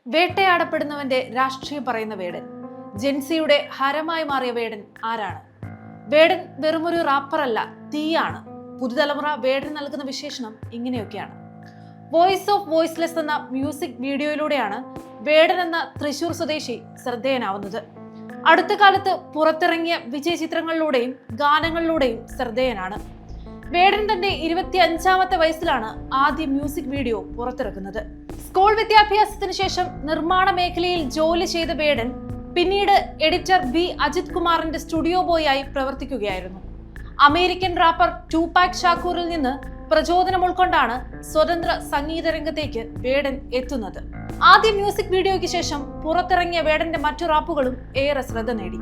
വേട്ടയാടപ്പെടുന്നവന്റെ രാഷ്ട്രീയം പറയുന്ന വേടൻ. ജെൻസിയുടെ ഹരമായി മാറിയ വേടൻ ആരാണ്? വേടൻ വെറുമൊരു റാപ്പറല്ല, തീയാണ്. പുതുതലമുറ വേടൻ നൽകുന്ന വിശേഷണം ഇങ്ങനെയൊക്കെയാണ്. വോയിസ് ഓഫ് വോയിസ്ലെസ് എന്ന മ്യൂസിക് വീഡിയോയിലൂടെയാണ് വേടൻ എന്ന തൃശൂർ സ്വദേശി ശ്രദ്ധേയനാവുന്നത്. അടുത്ത കാലത്ത് പുറത്തിറങ്ങിയ വിജയ ചിത്രങ്ങളിലൂടെയും ഗാനങ്ങളിലൂടെയും ശ്രദ്ധേയനാണ്. വേടൻ തന്റെ 25ാമത്തെ വയസ്സിലാണ് ആദ്യ മ്യൂസിക് വീഡിയോ പുറത്തിറക്കുന്നത്. സ്കൂൾ വിദ്യാഭ്യാസത്തിന് ശേഷം നിർമ്മാണ മേഖലയിൽ ജോലി ചെയ്ത വേടൻ പിന്നീട് എഡിറ്റർ ബി അജിത് കുമാറിന്റെ സ്റ്റുഡിയോ ബോയ് ആയി പ്രവർത്തിക്കുകയായിരുന്നു. അമേരിക്കൻ റാപ്പർ ടൂപാക് ഷാക്കൂറിൽ നിന്ന് പ്രചോദനം ഉൾക്കൊണ്ടാണ് സ്വതന്ത്ര സംഗീത രംഗത്തേക്ക് വേടൻ എത്തുന്നത്. ആദ്യ മ്യൂസിക് വീഡിയോയ്ക്ക് ശേഷം പുറത്തിറങ്ങിയ വേടന്റെ മറ്റു റാപ്പുകളും ഏറെ ശ്രദ്ധ നേടി.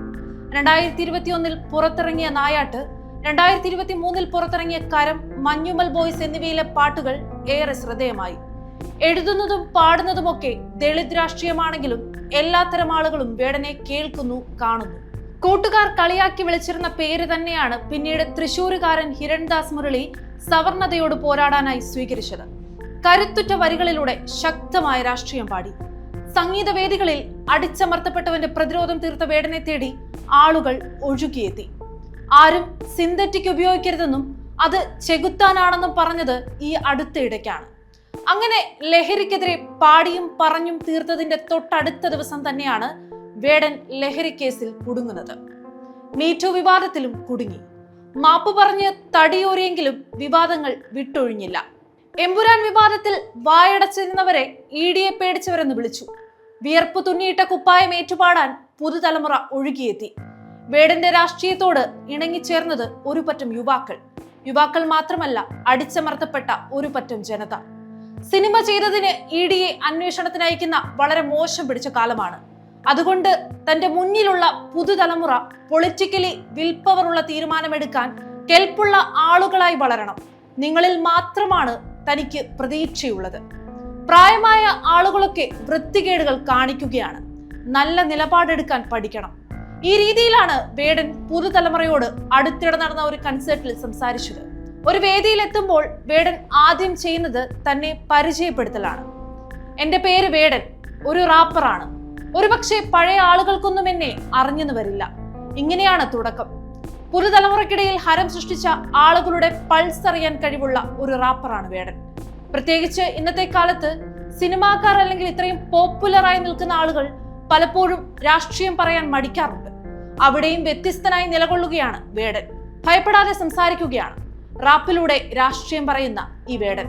2021 പുറത്തിറങ്ങിയ നായാട്ട്, 2023 പുറത്തിറങ്ങിയ കരം, മഞ്ഞുമൽ ബോയ്സ് എന്നിവയിലെ പാട്ടുകൾ ഏറെ ശ്രദ്ധേയമായി. എഴുതുന്നതും പാടുന്നതുമൊക്കെ ദളിത് രാഷ്ട്രീയമാണെങ്കിലും എല്ലാത്തരം ആളുകളും വേടനെ കേൾക്കുന്നു, കാണുന്നു. കൂട്ടുകാർ കളിയാക്കി വിളിച്ചിരുന്ന പേര് തന്നെയാണ് പിന്നീട് തൃശൂരുകാരൻ ഹിരൺദാസ് മുരളി സവർണതയോട് പോരാടാനായി സ്വീകരിച്ചത്. കരുത്തുറ്റ വരികളിലൂടെ ശക്തമായ രാഷ്ട്രീയം പാടി. സംഗീതവേദികളിൽ അടിച്ചമർത്തപ്പെട്ടവന്റെ പ്രതിരോധം തീർത്ത വേടനെ തേടി ആളുകൾ ഒഴുകിയെത്തി. ആരും സിന്തറ്റിക് ഉപയോഗിക്കരുതെന്നും അത് ചെകുത്താനാണെന്നും പറഞ്ഞത് ഈ അടുത്തിടയ്ക്കാണ്. അങ്ങനെ ലഹരിക്കെതിരെ പാടിയും പറഞ്ഞും തീർത്തതിന്റെ തൊട്ടടുത്ത ദിവസം തന്നെയാണ് വേടൻ ലഹരി കേസിൽ കുടുങ്ങുന്നത്. മീറ്റു വിവാദത്തിലും കുടുങ്ങി. മാപ്പ് പറഞ്ഞ് തടിയോറിയെങ്കിലും വിവാദങ്ങൾ വിട്ടൊഴിഞ്ഞില്ല. എമ്പുരാൻ വിവാദത്തിൽ വായടച്ചിരുന്നവരെ ഇഡിയെ പേടിച്ചവരെന്ന് വിളിച്ചു. വിയർപ്പ് തുന്നിയിട്ട കുപ്പായം ഏറ്റുപാടാൻ പുതുതലമുറ ഒഴുകിയെത്തി. വേടന്റെ രാഷ്ട്രീയത്തോട് ഇണങ്ങിച്ചേർന്നത് ഒരു പറ്റം യുവാക്കൾ മാത്രമല്ല, അടിച്ചമർത്തപ്പെട്ട ഒരു പറ്റം ജനത. സിനിമ ചെയ്തതിന് ഇഡിയെ അന്വേഷണത്തിന് അയക്കുന്ന വളരെ മോശം പിടിച്ച കാലമാണ്. അതുകൊണ്ട് തന്റെ മുന്നിലുള്ള പുതുതലമുറ പൊളിറ്റിക്കലി വിൽപ്പവറുള്ള തീരുമാനമെടുക്കാൻ കെൽപ്പുള്ള ആളുകളായി വളരണം. നിങ്ങളിൽ മാത്രമാണ് തനിക്ക് പ്രതീക്ഷയുള്ളത്. പ്രായമായ ആളുകളൊക്കെ വൃത്തികേടുകൾ കാണിക്കുകയാണ്. നല്ല നിലപാടെടുക്കാൻ പഠിക്കണം. ഈ രീതിയിലാണ് വേടൻ പുതുതലമുറയോട് അടുത്തിടെ നടന്ന ഒരു കൺസേർട്ടിൽ സംസാരിച്ചത്. ഒരു വേദിയിൽ എത്തുമ്പോൾ വേടൻ ആദ്യം ചെയ്യുന്നത് തന്നെ പരിചയപ്പെടുത്തലാണ്. എന്റെ പേര് വേടൻ, ഒരു റാപ്പറാണ്. ഒരുപക്ഷെ പഴയ ആളുകൾക്കൊന്നും എന്നെ അറിഞ്ഞെന്ന് വരില്ല. ഇങ്ങനെയാണ് തുടക്കം. പുതുതലമുറയ്ക്കിടയിൽ ഹരം സൃഷ്ടിച്ച ആളുകളുടെ പൾസ് അറിയാൻ കഴിവുള്ള ഒരു റാപ്പറാണ് വേടൻ. പ്രത്യേകിച്ച് ഇന്നത്തെ കാലത്ത് സിനിമാക്കാർ അല്ലെങ്കിൽ ഇത്രയും പോപ്പുലറായി നിൽക്കുന്ന ആളുകൾ പലപ്പോഴും രാഷ്ട്രീയം പറയാൻ മടിക്കാറുണ്ട്. അവിടെയും വ്യത്യസ്തനായി നിലകൊള്ളുകയാണ് വേടൻ. ഭയപ്പെടാതെ സംസാരിക്കുകയാണ്. റാപ്പിലൂടെ രാഷ്ട്രീയം പറയുന്ന ഈ വേടൻ.